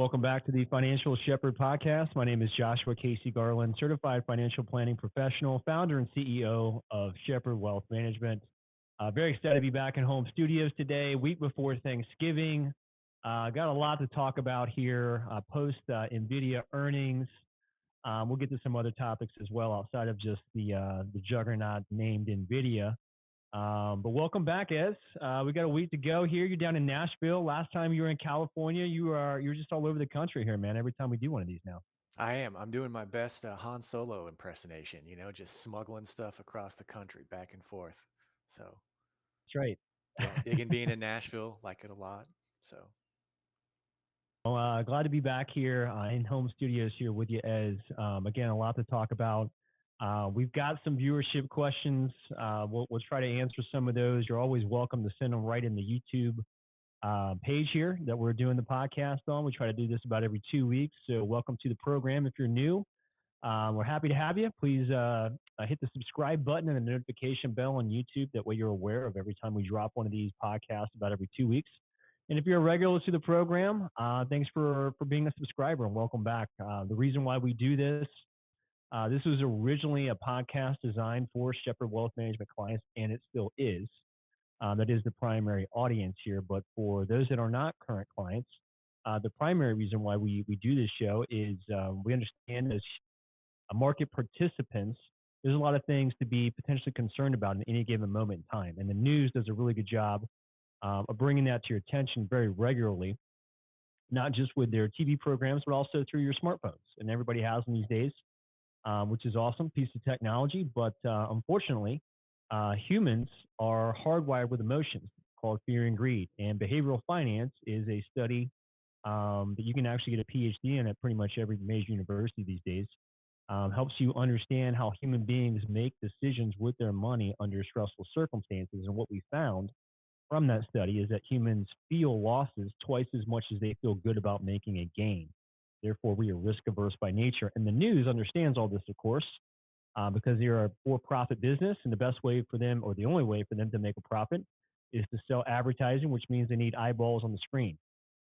Welcome back to the Financial Shepherd Podcast. My name is Joshua Casey Garland, certified financial planning professional, founder and CEO of Shepherd Wealth Management. Very excited to be back in home studios today, week before Thanksgiving. Got a lot to talk about here, post NVIDIA earnings. We'll get to some other topics as well outside of just the juggernaut named NVIDIA. But welcome back, Ez. We got a week to go here. You're down in Nashville. Last time you were in California, you're just all over the country here, man. Every time we do one of these now. I am. I'm doing my best Han Solo impersonation, just smuggling stuff across the country back and forth. So, That's right. yeah, digging being in Nashville, like it a lot. So, Well, glad to be back here in home studios here with you, Ez. Again, a lot to talk about. We've got some viewership questions. We'll try to answer some of those. You're always welcome to send them right in the YouTube page here that we're doing the podcast on. We try to do this about every 2 weeks. So welcome to the program. If you're new, we're happy to have you. Please hit the subscribe button and the notification bell on YouTube. That way you're aware of every time we drop one of these podcasts about every 2 weeks. And if you're a regular to the program, thanks for being a subscriber and welcome back. The reason why we do this, this was originally a podcast designed for Shepherd Wealth Management clients, and it still is. That is the primary audience here. But for those that are not current clients, the primary reason why we do this show is we understand as market participants, there's a lot of things to be potentially concerned about in any given moment in time. And the news does a really good job of bringing that to your attention very regularly, not just with their TV programs, but also through your smartphones. And everybody has them these days, which is awesome, piece of technology. But unfortunately, humans are hardwired with emotions called fear and greed. And behavioral finance is a study that you can actually get a PhD in at pretty much every major university these days. Helps you understand how human beings make decisions with their money under stressful circumstances. And what we found from that study is that humans feel losses twice as much as they feel good about making a gain. Therefore, we are risk averse by nature. And the news understands all this, of course, because they're a for-profit business. And the best way for them, or the only way for them to make a profit, is to sell advertising, which means they need eyeballs on the screen.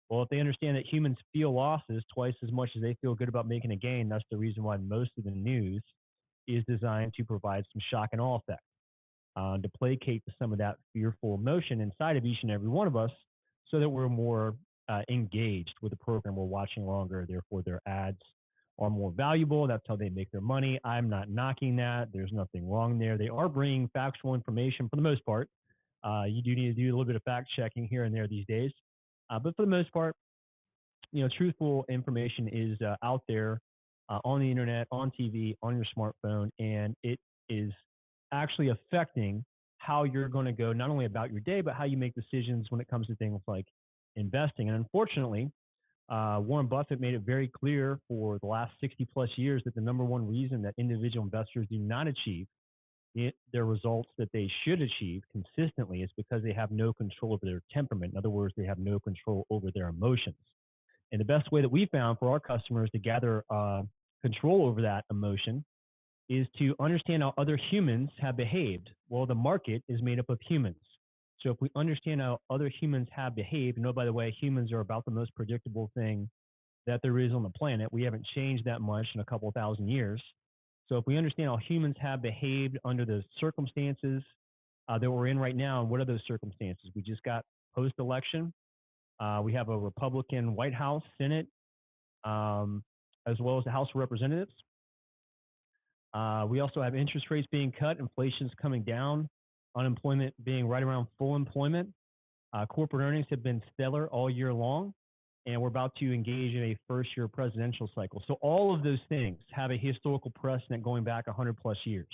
Well, if they understand that humans feel losses twice as much as they feel good about making a gain, that's the reason why most of the news is designed to provide some shock and awe effect. To placate to some of that fearful emotion inside of each and every one of us so that we're more engaged with the program. We're watching longer. Therefore, their ads are more valuable. That's how they make their money. I'm not knocking that. There's nothing wrong there. They are bringing factual information for the most part. You do need to do a little bit of fact checking here and there these days. But for the most part, truthful information is out there on the internet, on TV, on your smartphone, and it is actually affecting how you're going to go not only about your day, but how you make decisions when it comes to things like investing. And unfortunately, Warren Buffett made it very clear for the last 60 plus years that the number one reason that individual investors do not achieve their results that they should achieve consistently is because they have no control over their temperament. In other words, they have no control over their emotions. And the best way that we found for our customers to gather control over that emotion is to understand how other humans have behaved. Well, the market is made up of humans. So if we understand how other humans have behaved, by the way, humans are about the most predictable thing that there is on the planet. We haven't changed that much in a couple of thousand years. So if we understand how humans have behaved under the circumstances that we're in right now, and what are those circumstances? We just got post-election. We have a Republican White House, Senate, as well as the House of Representatives. We also have interest rates being cut, inflation's coming down, unemployment being right around full employment. Corporate earnings have been stellar all year long, and we're about to engage in a first-year presidential cycle. So all of those things have a historical precedent going back 100 plus years.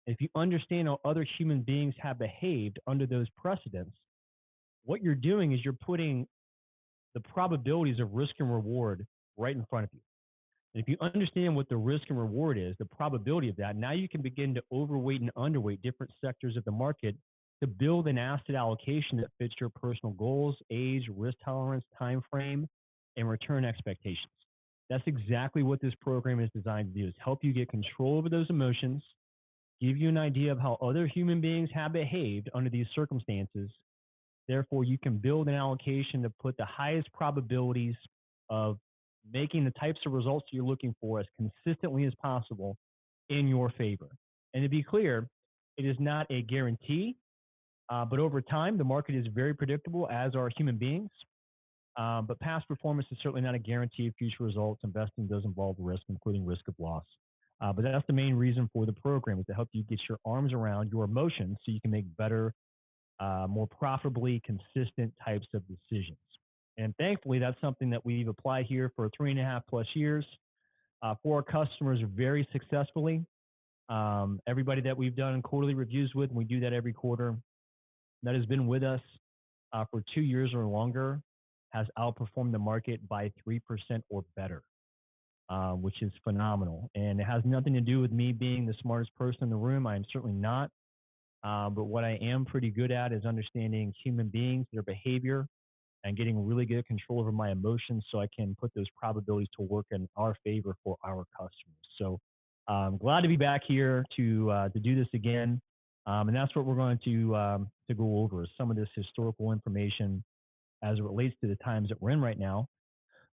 If you understand how other human beings have behaved under those precedents, what you're doing is you're putting the probabilities of risk and reward right in front of you. And if you understand what the risk and reward is, the probability of that, now you can begin to overweight and underweight different sectors of the market to build an asset allocation that fits your personal goals, age, risk tolerance, time frame, and return expectations. That's exactly what this program is designed to do, is help you get control over those emotions, give you an idea of how other human beings have behaved under these circumstances. Therefore, you can build an allocation to put the highest probabilities of making the types of results you're looking for as consistently as possible in your favor. And to be clear, it is not a guarantee, but over time, the market is very predictable, as are human beings. But past performance is certainly not a guarantee of future results. Investing does involve risk, including risk of loss. But that's the main reason for the program, is to help you get your arms around your emotions so you can make better, more profitably consistent types of decisions. And thankfully, that's something that we've applied here for 3.5+ years for our customers very successfully. Everybody that we've done quarterly reviews with, and we do that every quarter, that has been with us for 2 years or longer, has outperformed the market by 3% or better, which is phenomenal. And it has nothing to do with me being the smartest person in the room. I am certainly not. But what I am pretty good at is understanding human beings, their behavior, and getting really good control over my emotions so I can put those probabilities to work in our favor for our customers. So I'm glad to be back here to do this again. And that's what we're going to go over, is some of this historical information as it relates to the times that we're in right now.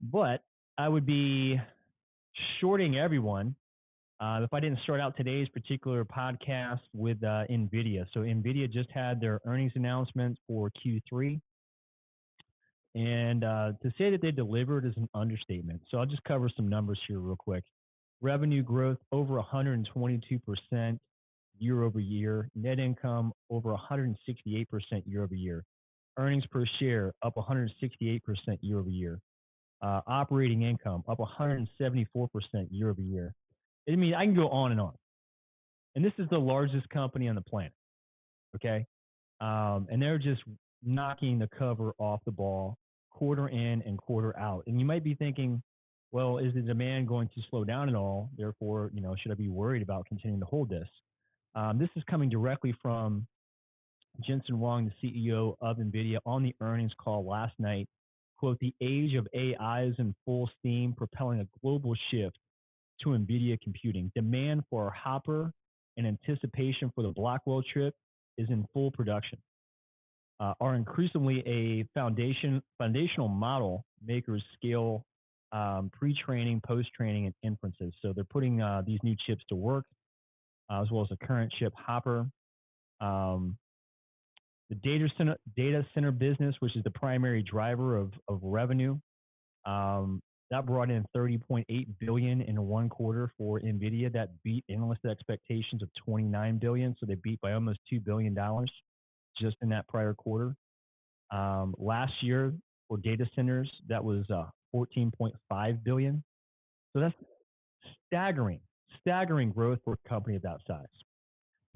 But I would be shorting everyone if I didn't start out today's particular podcast with NVIDIA. So NVIDIA just had their earnings announcement for Q3. And to say that they delivered is an understatement. So I'll just cover some numbers here real quick. Revenue growth over 122% year over year. Net income over 168% year over year. Earnings per share up 168% year over year. Operating income up 174% year over year. I mean, I can go on and on. And this is the largest company on the planet. Okay. And they're just knocking the cover off the ball quarter in and quarter out. And you might be thinking, well, is the demand going to slow down at all? Therefore, should I be worried about continuing to hold this? This is coming directly from Jensen Huang, the CEO of NVIDIA, on the earnings call last night. Quote, "The age of AI is in full steam, propelling a global shift to NVIDIA computing. Demand for our Hopper and anticipation for the Blackwell chip is in full production. Are increasingly a foundational model makers scale pre-training, post-training, and inferences." So they're putting these new chips to work, as well as the current chip Hopper. The data center business, which is the primary driver of revenue, that brought in $30.8 billion in one quarter for NVIDIA. That beat analyst expectations of $29 billion. So they beat by almost $2 billion just in that prior quarter. Last year for data centers, that was $14.5 billion. So that's staggering growth for a company of that size.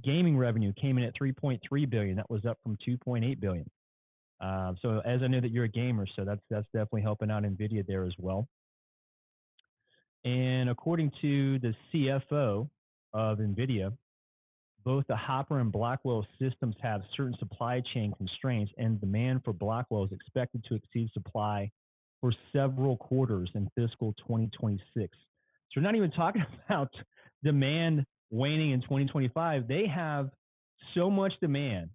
Gaming revenue came in at $3.3 billion. That was up from $2.8 billion. So as I know that you're a gamer, so that's definitely helping out NVIDIA there as well. And according to the CFO of NVIDIA, both the Hopper and Blackwell systems have certain supply chain constraints, and demand for Blackwell is expected to exceed supply for several quarters in fiscal 2026. So we're not even talking about demand waning in 2025. They have so much demand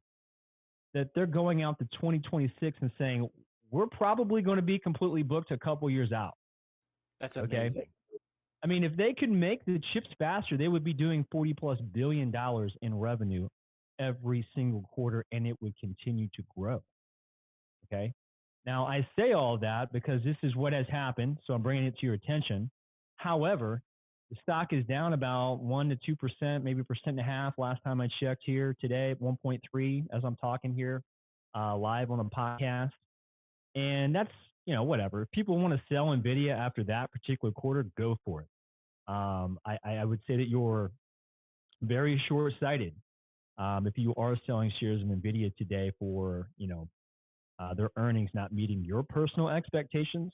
that they're going out to 2026 and saying, we're probably going to be completely booked a couple years out. That's amazing. Okay? I mean, if they could make the chips faster, they would be doing $40+ billion in revenue every single quarter, and it would continue to grow. Okay. Now, I say all that because this is what has happened, so I'm bringing it to your attention. However, the stock is down about 1% to 2%, maybe 1.5% last time I checked here today, 1.3 as I'm talking here live on the podcast. And that's, whatever. If people want to sell NVIDIA after that particular quarter, go for it. I would say that you're very short-sighted if you are selling shares of NVIDIA today for, their earnings not meeting your personal expectations.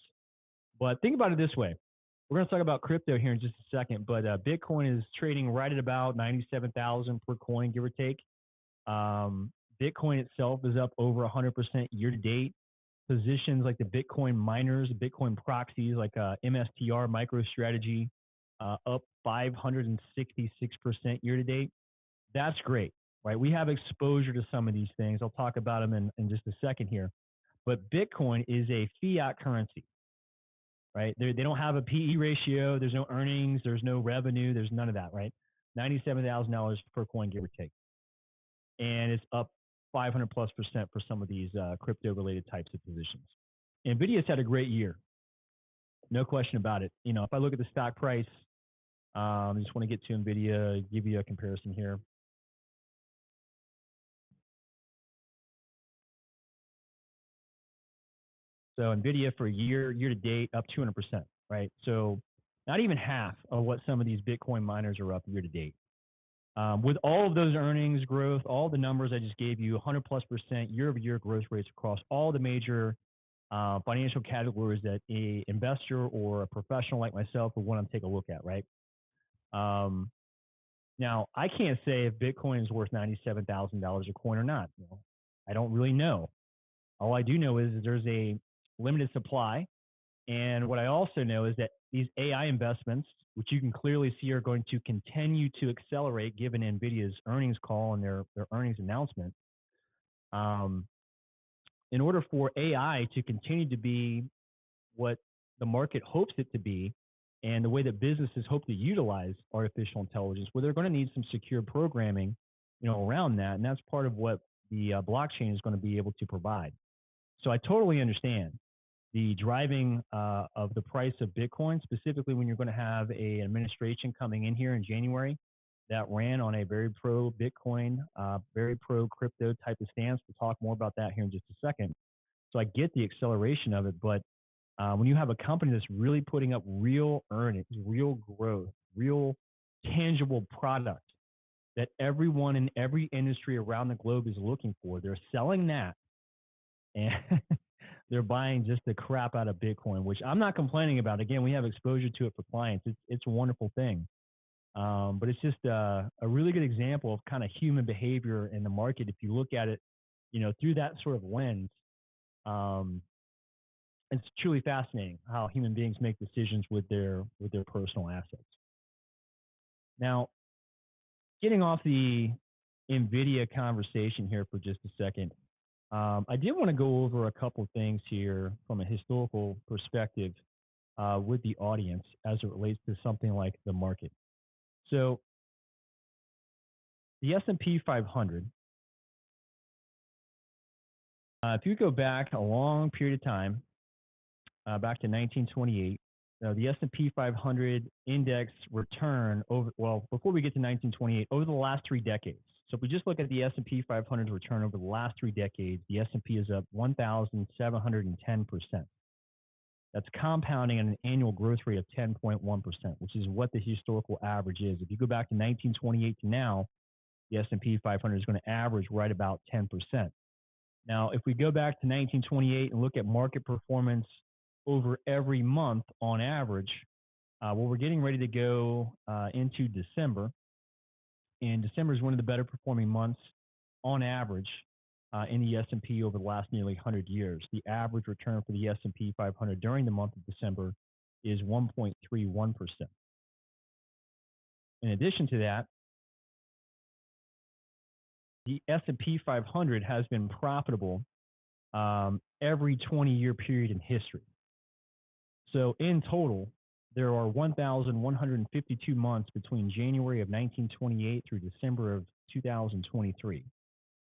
But think about it this way. We're going to talk about crypto here in just a second, but Bitcoin is trading right at about 97,000 per coin, give or take. Bitcoin itself is up over 100% year to date. Positions like the Bitcoin miners, Bitcoin proxies like MSTR MicroStrategy up 566% year to date. That's great, right? We have exposure to some of these things. I'll talk about them in just a second here. But Bitcoin is a fiat currency. right? They don't have a PE ratio. There's no earnings. There's no revenue. There's none of that, right? $97,000 per coin, give or take. And it's up 500+% for some of these crypto related types of positions. NVIDIA's had a great year. No question about it. You know, if I look at the stock price, I just want to get to NVIDIA, give you a comparison here. So NVIDIA for year to date up 200%, right? So not even half of what some of these Bitcoin miners are up year to date. With all of those earnings growth, all the numbers I just gave you, 100+% year-over-year growth rates across all the major financial categories that a investor or a professional like myself would want to take a look at, right? Now, I can't say if Bitcoin is worth $97,000 a coin or not. You know, I don't really know. All I do know is there's a limited supply. And what I also know is that these AI investments, which you can clearly see are going to continue to accelerate given NVIDIA's earnings call and their earnings announcement, in order for AI to continue to be what the market hopes it to be and the way that businesses hope to utilize artificial intelligence, well, they're going to need some secure programming, you know, around that. And that's part of what the blockchain is going to be able to provide. So I totally understand the driving of the price of Bitcoin, specifically when you're going to have an administration coming in here in January that ran on a very pro Bitcoin, very pro crypto type of stance. We'll talk more about that here in just a second. So I get the acceleration of it, but when you have a company that's really putting up real earnings, real growth, real tangible product that everyone in every industry around the globe is looking for, they're selling that and they're buying just the crap out of Bitcoin, which I'm not complaining about. Again, we have exposure to it for clients. It's a wonderful thing. But it's just a really good example of kind of human behavior in the market. If you look at it, you know, through that sort of lens, it's truly fascinating how human beings make decisions with their personal assets. Now, getting off the NVIDIA conversation here for just a second, I did want to go over a couple of things here from a historical perspective with the audience as it relates to something like the market. So the S&P 500, if you go back a long period of time, back to 1928, the S&P 500 index return over, well, before we get to 1928, over the last 3 decades. So if we just look at the S&P 500's return over the last 3 decades, the S&P is up 1,710%. That's compounding at an annual growth rate of 10.1%, which is what the historical average is. If you go back to 1928 to now, the S&P 500 is going to average right about 10%. Now, if we go back to 1928 and look at market performance over every month on average, well, we're getting ready to go into December. And December is one of the better performing months on average in the S&P over the last nearly 100 years. The average return for the S&P 500 during the month of December is 1.31%. In addition to that, the S&P 500 has been profitable every 20-year period in history. So in total, there are 1,152 months between January of 1928 through December of 2023.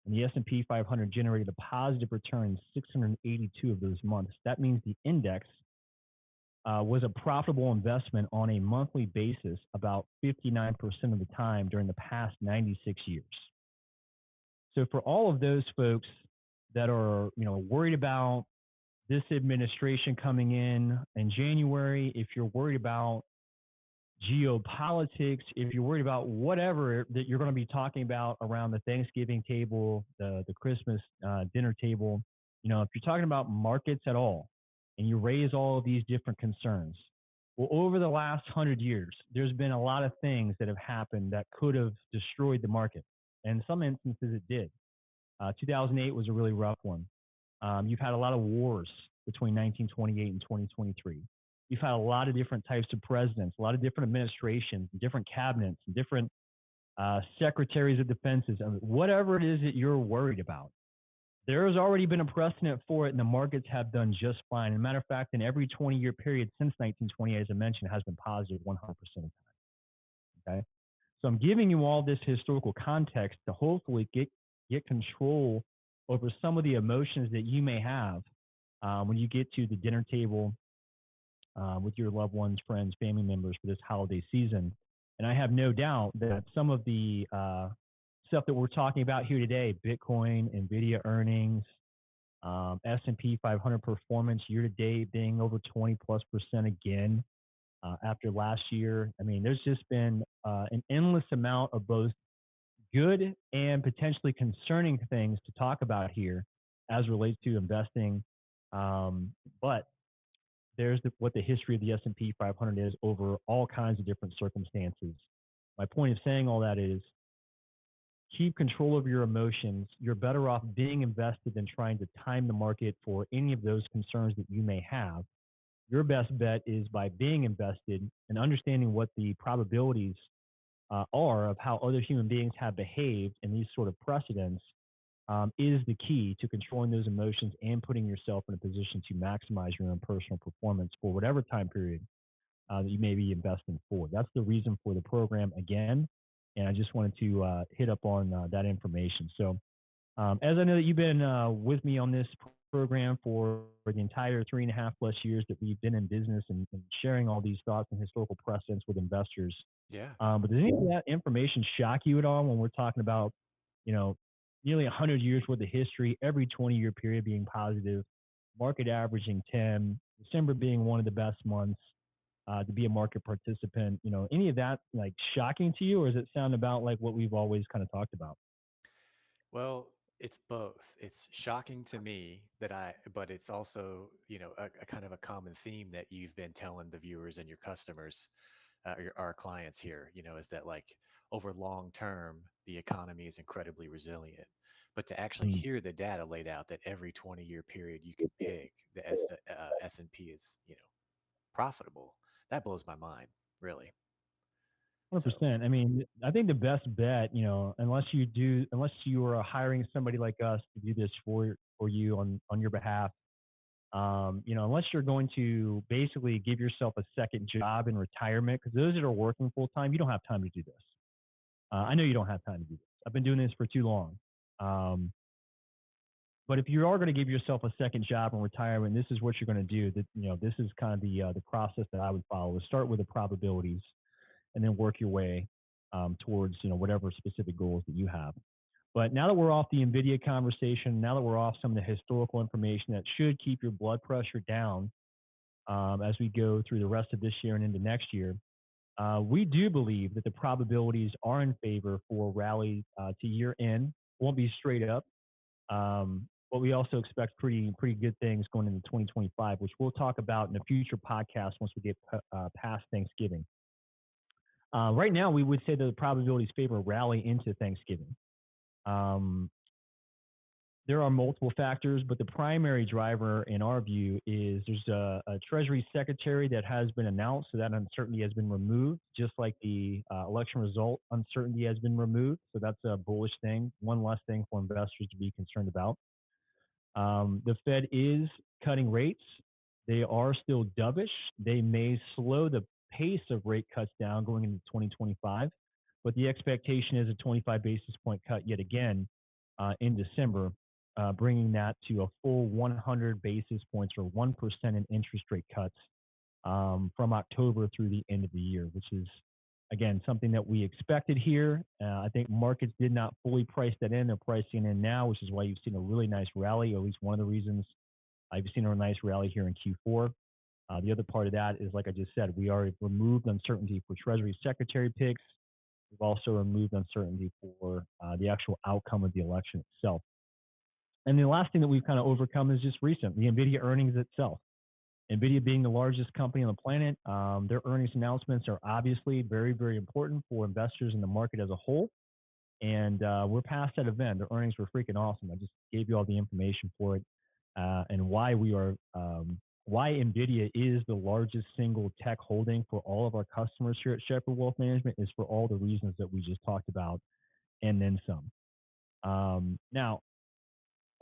And the S&P 500 generated a positive return in 682 of those months. That means the index was a profitable investment on a monthly basis about 59% of the time during the past 96 years. So for all of those folks that are, you know, worried about this administration coming in January, if you're worried about geopolitics, if you're worried about whatever that you're going to be talking about around the Thanksgiving table, the Christmas dinner table, you know, if you're talking about markets at all and you raise all of these different concerns, well, over the last 100 years, there's been a lot of things that have happened that could have destroyed the market. And in some instances it did. 2008 was a really rough one. You've had a lot of wars between 1928 and 2023. You've had a lot of different types of presidents, a lot of different administrations, different cabinets, and different secretaries of defenses, and whatever it is that you're worried about. There has already been a precedent for it, and the markets have done just fine. As a matter of fact, in every 20-year period since 1920, as I mentioned, has been positive 100% of the time. Okay. So I'm giving you all this historical context to hopefully get control over some of the emotions that you may have when you get to the dinner table with your loved ones, friends, family members for this holiday season. And I have no doubt that some of the stuff that we're talking about here today, Bitcoin, NVIDIA earnings, S&P 500 performance year to date being over 20+% again after last year. I mean, there's just been an endless amount of both good and potentially concerning things to talk about here as relates to investing. But there's what the history of the S&P 500 is over all kinds of different circumstances. My point of saying all that is keep control of your emotions. You're better off being invested than trying to time the market for any of those concerns that you may have. Your best bet is by being invested and understanding what the probabilities are of how other human beings have behaved in these sort of precedents is the key to controlling those emotions and putting yourself in a position to maximize your own personal performance for whatever time period that you may be investing for. That's the reason for the program again. And I just wanted to hit up on that information. So, as I know that you've been with me on this program for the entire 3.5+ years that we've been in business and sharing all these thoughts and historical precedents with investors, Yeah. but does any of that information shock you at all when we're talking about, you know, nearly 100 years worth of history, every 20-year period being positive, market averaging 10, December being one of the best months to be a market participant? You know, any of that like shocking to you, or does it sound about like what we've always kind of talked about? Well, it's both. It's shocking to me but it's also, a kind of a common theme that you've been telling the viewers and your customers, our clients here, is that like over long term, the economy is incredibly resilient. But to actually Mm, hear the data laid out that every 20-year period you can pick, the S&P is, profitable, that blows my mind, really. So, 100%. I mean, I think the best bet, you know, unless you are hiring somebody like us to do this for you on your behalf, you know, unless you're going to basically give yourself a second job in retirement, because those that are working full time, you don't have time to do this. I know you don't have time to do this. I've been doing this for too long. Um, but if you are going to give yourself a second job in retirement, this is what you're going to do. That, you know, this is kind of the process that I would follow. Is start with the probabilities, and then work your way towards, you know, whatever specific goals that you have. But now that we're off the NVIDIA conversation, now that we're off some of the historical information that should keep your blood pressure down as we go through the rest of this year and into next year, we do believe that the probabilities are in favor for rally to year end. Won't be straight up, but we also expect pretty good things going into 2025, which we'll talk about in a future podcast once we get past Thanksgiving. Right now, we would say that the probabilities favor rally into Thanksgiving. Um, there are multiple factors, but the primary driver, in our view, is there's a Treasury Secretary that has been announced, so that uncertainty has been removed, just like the election result uncertainty has been removed. So that's a bullish thing, one less thing for investors to be concerned about. The Fed is cutting rates. They are still dovish. They may slow the pace of rate cuts down going into 2025, but the expectation is a 25 basis point cut yet again in December, bringing that to a full 100 basis points or 1% in interest rate cuts from October through the end of the year, which is, again, something that we expected here. I think markets did not fully price that in. They're pricing in now, which is why you've seen a really nice rally, or at least one of the reasons I've seen a nice rally here in Q4. The other part of that is, like I just said, we already removed uncertainty for Treasury Secretary picks. We've also removed uncertainty for the actual outcome of the election itself. And the last thing that we've kind of overcome is just recent, the NVIDIA earnings itself. NVIDIA being the largest company on the planet, their earnings announcements are obviously very, very important for investors in the market as a whole. And we're past that event. Their earnings were freaking awesome. I just gave you all the information for it and why NVIDIA is the largest single tech holding for all of our customers here at Shepherd Wealth Management is for all the reasons that we just talked about and then some. Now,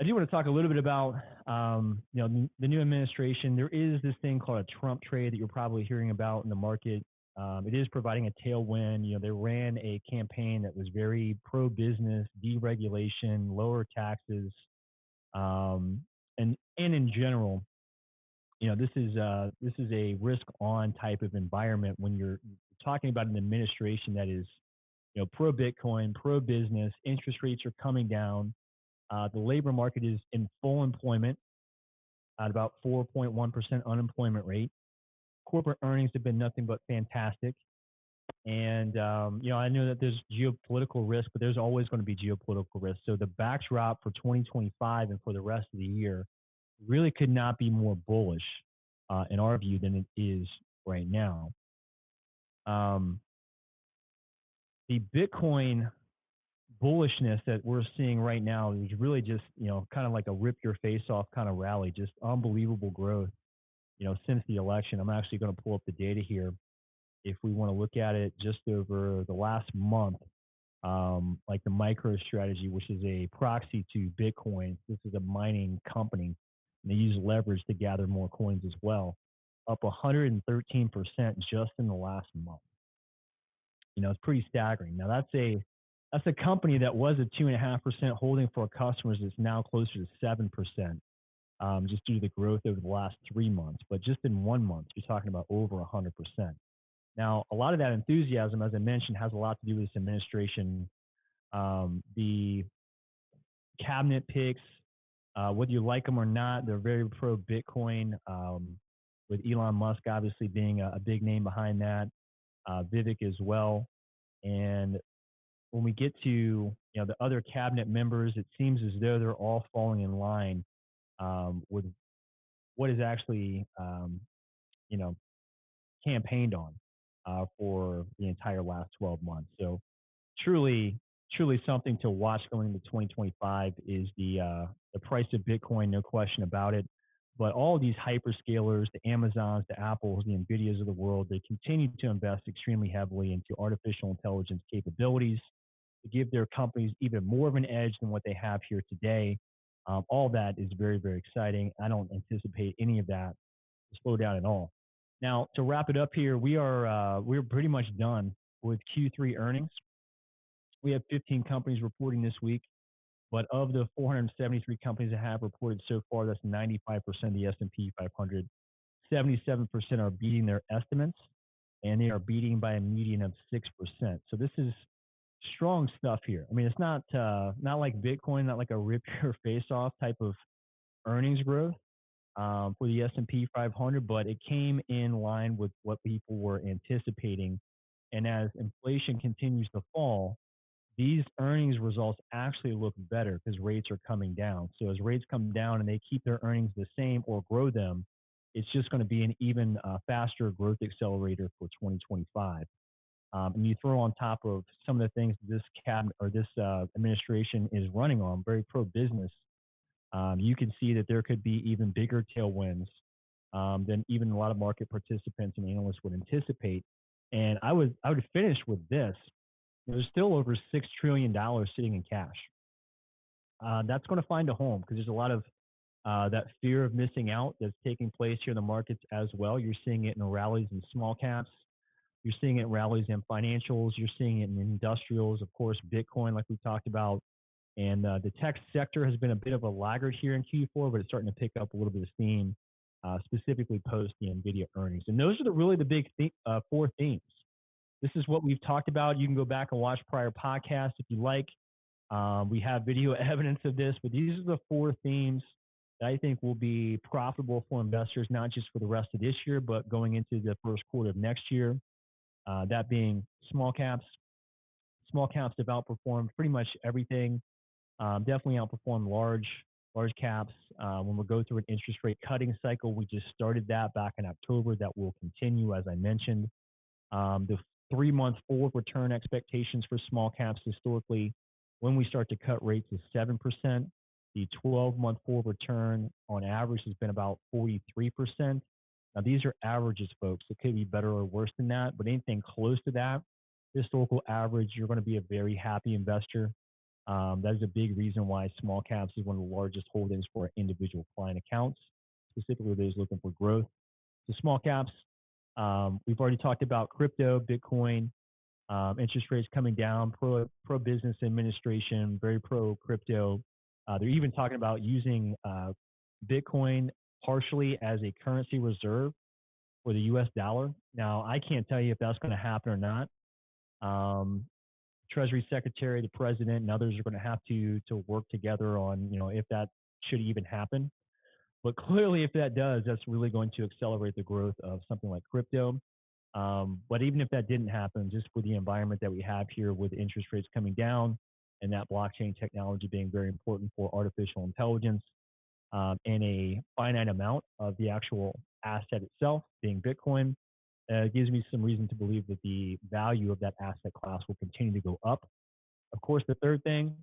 I do want to talk a little bit about, the new administration. There is this thing called a Trump trade that you're probably hearing about in the market. It is providing a tailwind. They ran a campaign that was very pro-business, deregulation, lower taxes, and in general, this is a risk-on type of environment when you're talking about an administration that is, pro-Bitcoin, pro-business. Interest rates are coming down. The labor market is in full employment at about 4.1% unemployment rate. Corporate earnings have been nothing but fantastic. And, I know that there's geopolitical risk, but there's always going to be geopolitical risk. So the backdrop for 2025 and for the rest of the year really could not be more bullish in our view than it is right now. Um, the Bitcoin bullishness that we're seeing right now is really just, kind of like a rip your face off kind of rally, just unbelievable growth, since the election. I'm actually going to pull up the data here. If we want to look at it just over the last month, like the MicroStrategy, which is a proxy to Bitcoin. This is a mining company, and they use leverage to gather more coins as well, up 113% just in the last month. It's pretty staggering. Now that's a company that was a 2.5% holding for customers. It's now closer to 7%, just due to the growth over the last 3 months. But just in 1 month, you're talking about over 100%. Now, a lot of that enthusiasm, as I mentioned, has a lot to do with this administration. The cabinet picks, whether you like them or not, they're very pro Bitcoin. With Elon Musk obviously being a big name behind that, Vivek as well. And when we get to the other cabinet members, it seems as though they're all falling in line with what is actually you know campaigned on for the entire last 12 months. So truly, truly something to watch going into 2025 is the price of Bitcoin, no question about it. But all of these hyperscalers, the Amazons, the Apples, the NVIDIAs of the world, they continue to invest extremely heavily into artificial intelligence capabilities to give their companies even more of an edge than what they have here today. All that is very, very exciting. I don't anticipate any of that to slow down at all. Now, to wrap it up here, we're pretty much done with Q3 earnings. We have 15 companies reporting this week, but of the 473 companies that have reported so far, that's 95% of the S&P 500. 77% are beating their estimates, and they are beating by a median of 6%. So this is strong stuff here. I mean, it's not like Bitcoin, not like a rip your face off type of earnings growth for the S&P 500, but it came in line with what people were anticipating. And as inflation continues to fall, these earnings results actually look better because rates are coming down. So as rates come down and they keep their earnings the same or grow them, it's just going to be an even faster growth accelerator for 2025. And you throw on top of some of the things this cabinet or this administration is running on, very pro-business, you can see that there could be even bigger tailwinds than even a lot of market participants and analysts would anticipate. And I would finish with this. There's still over $6 trillion sitting in cash. That's going to find a home because there's a lot of that fear of missing out that's taking place here in the markets as well. You're seeing it in rallies in small caps. You're seeing it in rallies in financials. You're seeing it in industrials, of course, Bitcoin, like we talked about. And the tech sector has been a bit of a laggard here in Q4, but it's starting to pick up a little bit of steam, specifically post the NVIDIA earnings. And those are really the big four themes. This is what we've talked about. You can go back and watch prior podcasts if you like. We have video evidence of this, but these are the four themes that I think will be profitable for investors, not just for the rest of this year, but going into the first quarter of next year. That being small caps. Small caps have outperformed pretty much everything. Definitely outperformed large caps. When we go through an interest rate cutting cycle, we just started that back in October. That will continue, as I mentioned. The 3-month forward return expectations for small caps historically, when we start to cut rates, is 7%. The 12-month forward return on average has been about 43%. Now, these are averages, folks. It could be better or worse than that, but anything close to that historical average, you're going to be a very happy investor. That is a big reason why small caps is one of the largest holdings for individual client accounts, specifically those looking for growth. So small caps, we've already talked about crypto, Bitcoin, interest rates coming down, pro business administration, very pro crypto. They're even talking about using Bitcoin partially as a currency reserve for the U.S. dollar. Now, I can't tell you if that's going to happen or not. Um, Treasury Secretary, the president, and others are going to have to work together on, if that should even happen. But clearly, if that does, that's really going to accelerate the growth of something like crypto. But even if that didn't happen, just for the environment that we have here with interest rates coming down and that blockchain technology being very important for artificial intelligence, and a finite amount of the actual asset itself being Bitcoin, gives me some reason to believe that the value of that asset class will continue to go up. Of course, the third thing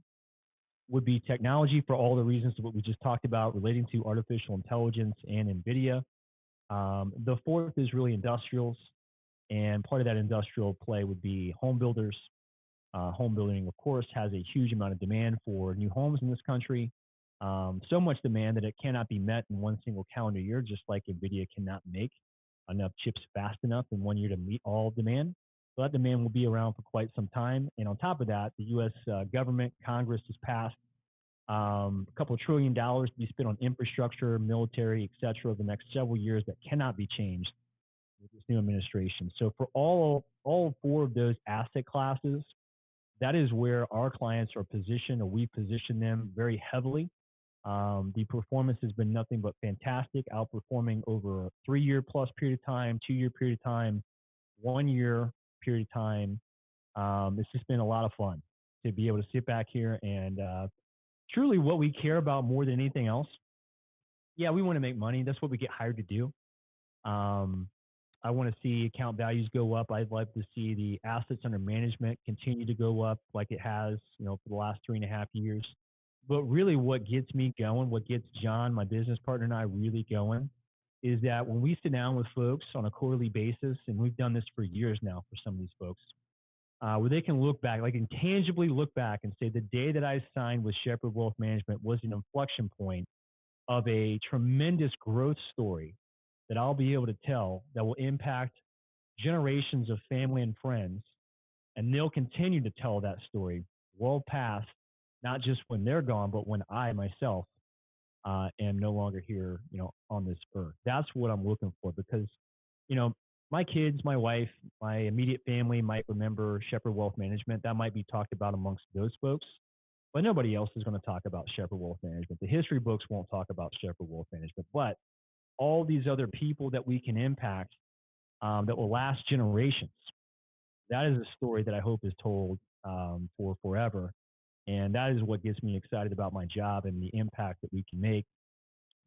would be technology for all the reasons that we just talked about relating to artificial intelligence and NVIDIA. The fourth is really industrials. And part of that industrial play would be home builders. Home building, of course, has a huge amount of demand for new homes in this country. So much demand that it cannot be met in one single calendar year, just like NVIDIA cannot make enough chips fast enough in one year to meet all demand. So that demand will be around for quite some time. And on top of that, the U.S. Government, Congress has passed a couple of $1 trillion to be spent on infrastructure, military, et cetera, over the next several years that cannot be changed with this new administration. So for all four of those asset classes, that is where our clients are positioned, or we position them very heavily. The performance has been nothing but fantastic, outperforming over a 3-year plus period of time, 2-year period of time, 1-year period of time. It's just been a lot of fun to be able to sit back here and truly what we care about more than anything else. Yeah, we want to make money. That's what we get hired to do. Um, I want to see account values go up. I'd like to see the assets under management continue to go up like it has, for the last 3.5 years. But really what gets me going, what gets John, my business partner, and I really going is that when we sit down with folks on a quarterly basis, and we've done this for years now for some of these folks, where they can look back, like intangibly look back and say, the day that I signed with Shepherd Wealth Management was an inflection point of a tremendous growth story that I'll be able to tell that will impact generations of family and friends. And they'll continue to tell that story well past, not just when they're gone, but when I myself am no longer here, on this earth. That's what I'm looking for because, my kids, my wife, my immediate family might remember Shepherd Wealth Management. That might be talked about amongst those folks, but nobody else is going to talk about Shepherd Wealth Management. The history books won't talk about Shepherd Wealth Management, but all these other people that we can impact that will last generations. That is a story that I hope is told for forever. And that is what gets me excited about my job and the impact that we can make.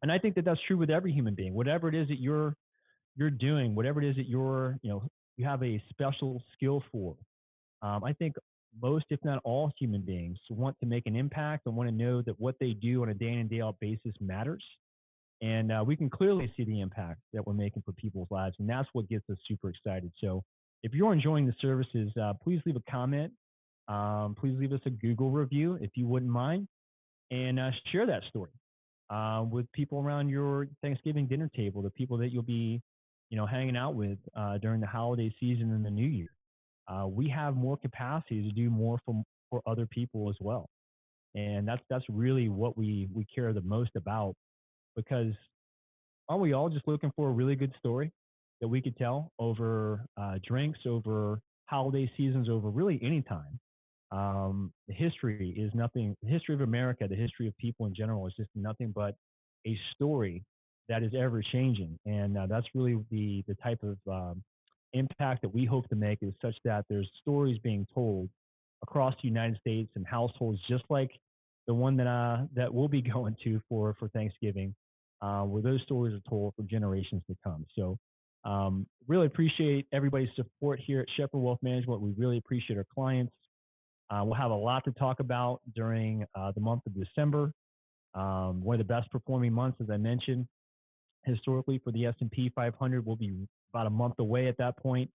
And I think that that's true with every human being. Whatever it is that you're doing, whatever it is that you have a special skill for. I think most, if not all, human beings want to make an impact and want to know that what they do on a day in and day out basis matters. And we can clearly see the impact that we're making for people's lives. And that's what gets us super excited. So if you're enjoying the services, please leave a comment. Please leave us a Google review if you wouldn't mind. And share that story with people around your Thanksgiving dinner table, the people that you'll be, hanging out with during the holiday season and the new year. We have more capacity to do more for other people as well. And that's really what we care the most about, because aren't we all just looking for a really good story that we could tell over drinks, over holiday seasons, over really any time? The history is nothing. The history of America, the history of people in general, is just nothing but a story that is ever changing, and that's really the type of impact that we hope to make, is such that there's stories being told across the United States and households just like the one that we'll be going to for Thanksgiving, where those stories are told for generations to come. So really appreciate everybody's support here at Shepherd Wealth Management. We really appreciate our clients. We'll have a lot to talk about during the month of December. One of the best performing months, as I mentioned, historically for the S&P 500. Will be about a month away at that point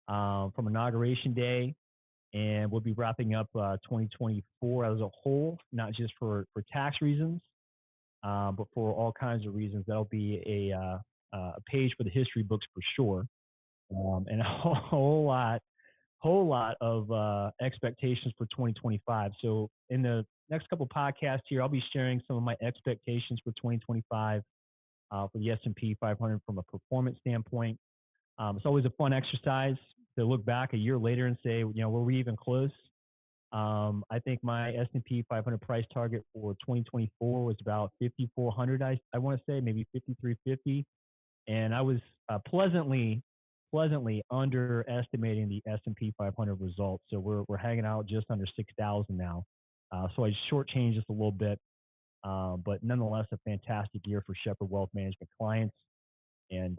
from Inauguration Day. and we'll be wrapping up 2024 as a whole, not just for tax reasons, but for all kinds of reasons. That'll be a page for the history books for sure, and a whole lot of expectations for 2025. So in the next couple podcasts here, I'll be sharing some of my expectations for 2025 for the S&P 500 from a performance standpoint. It's always a fun exercise to look back a year later and say, were we even close? I think my S&P 500 price target for 2024 was about 5,400. I want to say maybe 5,350, and I was pleasantly underestimating the S&P 500 results. So we're hanging out just under 6,000 now. So I shortchanged just a little bit, but nonetheless a fantastic year for Shepherd Wealth Management clients. And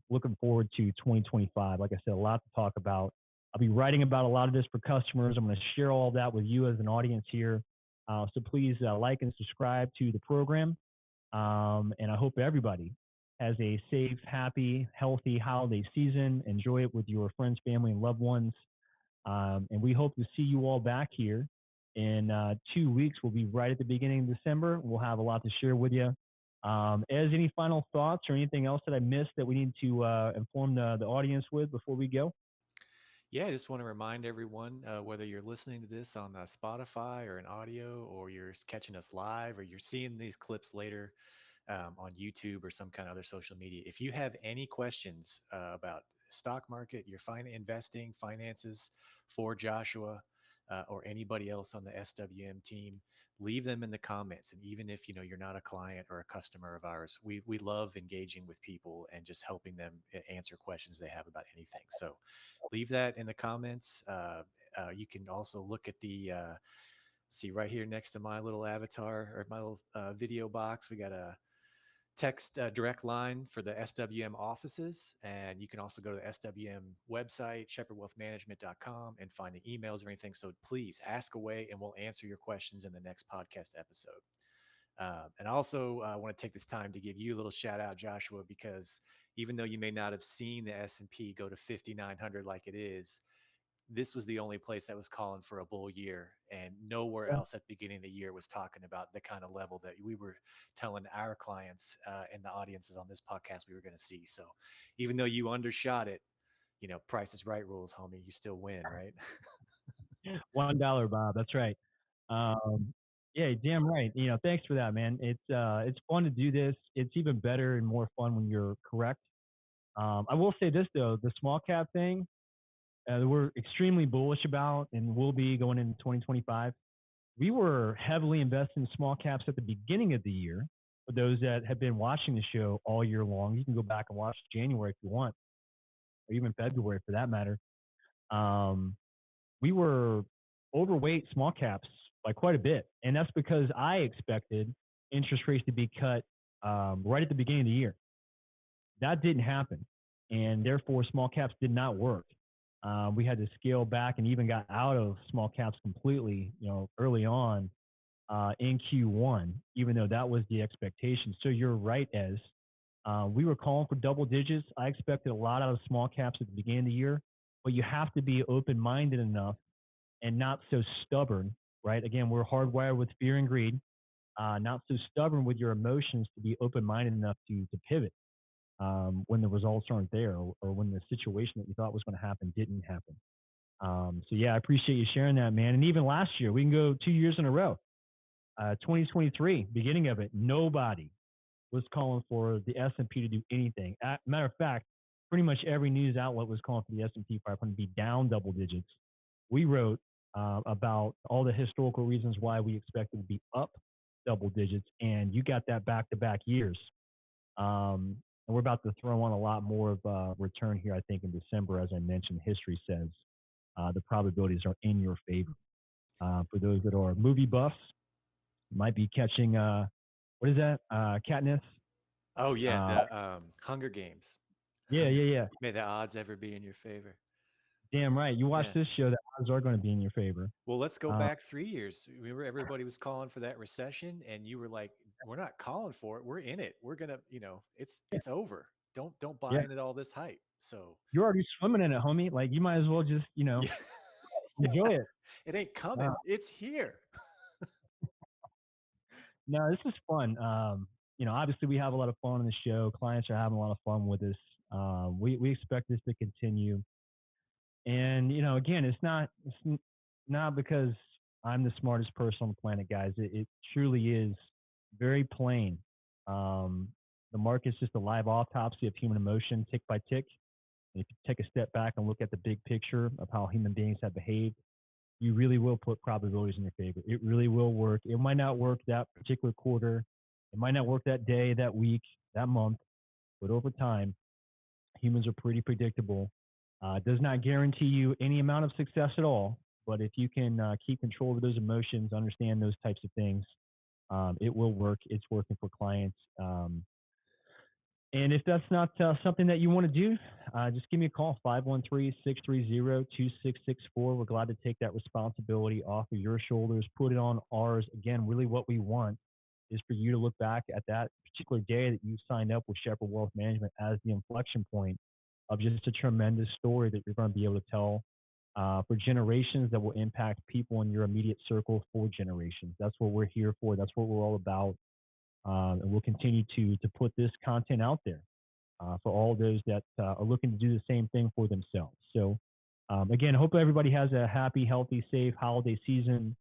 looking forward to 2025. Like I said, a lot to talk about. I'll be writing about a lot of this for customers. I'm going to share all of that with you as an audience here. So please like and subscribe to the program. And I hope everybody has a safe, happy, healthy holiday season. Enjoy it with your friends, family, and loved ones. And we hope to see you all back here in 2 weeks. We'll be right at the beginning of December. We'll have a lot to share with you. As any final thoughts or anything else that I missed that we need to inform the audience with before we go? Yeah, I just want to remind everyone, whether you're listening to this on Spotify or an audio, or you're catching us live, or you're seeing these clips later on YouTube or some kind of other social media. If you have any questions about stock market, your investing, finances for Joshua or anybody else on the SWM team, leave them in the comments. And even if you're not a client or a customer of ours, we love engaging with people and just helping them answer questions they have about anything. So leave that in the comments. You can also look at the see right here next to my little avatar or my little video box. We got a text direct line for the SWM offices. And you can also go to the SWM website, shepherdwealthmanagement.com, and find the emails or anything. So please ask away and we'll answer your questions in the next podcast episode. And also want to take this time to give you a little shout out, Joshua, because even though you may not have seen the S&P go to 5,900 like it is, this was the only place that was calling for a bull year, and nowhere else at the beginning of the year was talking about the kind of level that we were telling our clients and the audiences on this podcast we were going to see. So even though you undershot it, Price is Right rules, homie, you still win, right? $1, Bob. That's right. Yeah, damn right. Thanks for that, man. It's fun to do this. It's even better and more fun when you're correct. I will say this though, the small cap thing, we're extremely bullish about and will be going into 2025. We were heavily invested in small caps at the beginning of the year. For those that have been watching the show all year long, you can go back and watch January if you want, or even February for that matter. We were overweight small caps by quite a bit. And that's because I expected interest rates to be cut right at the beginning of the year. That didn't happen. And therefore, small caps did not work. We had to scale back and even got out of small caps completely, early on in Q1, even though that was the expectation. So you're right, Ez. We were calling for double digits. I expected a lot out of small caps at the beginning of the year, but you have to be open-minded enough and not so stubborn, right? Again, we're hardwired with fear and greed, not so stubborn with your emotions to be open-minded enough to pivot when the results aren't there, or when the situation that you thought was going to happen didn't happen. So yeah, I appreciate you sharing that, man. And even last year, we can go 2 years in a row. 2023, beginning of it, nobody was calling for the S&P to do anything. Matter of fact, pretty much every news outlet was calling for the S&P 500 to be down double digits. We wrote about all the historical reasons why we expected to be up double digits, and you got that back-to-back years. And we're about to throw on a lot more of a return here, I think, in December. As I mentioned, history says the probabilities are in your favor. For those that are movie buffs, you might be catching, what is that, Katniss? Oh, yeah, the Hunger Games. Yeah. May the odds ever be in your favor. Damn right. You watch this show, the odds are going to be in your favor. Well, let's go back 3 years. Remember, everybody was calling for that recession, and you were like, "We're not calling for it. We're in it. We're gonna, it's over. Don't buy into all this hype." So you're already swimming in it, homie. Like, you might as well just, yeah. Enjoy it. It ain't Uh, coming. It's here. no, this is fun. Obviously we have a lot of fun on the show. Clients are having a lot of fun with us. We expect this to continue. And again, not because I'm the smartest person on the planet, guys. It truly is very plain. The market's just a live autopsy of human emotion, tick by tick. And if you take a step back and look at the big picture of how human beings have behaved, you really will put probabilities in your favor. It really will work. It might not work that particular quarter. It might not work that day, that week, that month, but over time, humans are pretty predictable. Does not guarantee you any amount of success at all, but if you can keep control of those emotions, understand those types of things, it will work. It's working for clients. And if that's not something that you want to do, just give me a call, 513-630-2664. We're glad to take that responsibility off of your shoulders, put it on ours. Again, really what we want is for you to look back at that particular day that you signed up with Shepherd Wealth Management as the inflection point of just a tremendous story that you're going to be able to tell for generations, that will impact people in your immediate circle for generations. That's what we're here for. That's what we're all about. And we'll continue to put this content out there for all those that are looking to do the same thing for themselves. So again, I hope everybody has a happy, healthy, safe holiday season.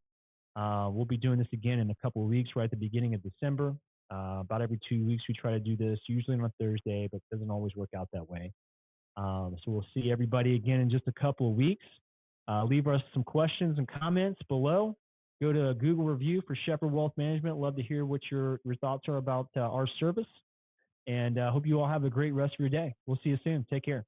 We'll be doing this again in a couple of weeks, right at the beginning of December. About every 2 weeks, we try to do this, usually on a Thursday, but it doesn't always work out that way. So we'll see everybody again in just a couple of weeks. Leave us some questions and comments below. Go to a Google review for Shepherd Wealth Management. Love to hear what your thoughts are about our service. And hope you all have a great rest of your day. We'll see you soon. Take care.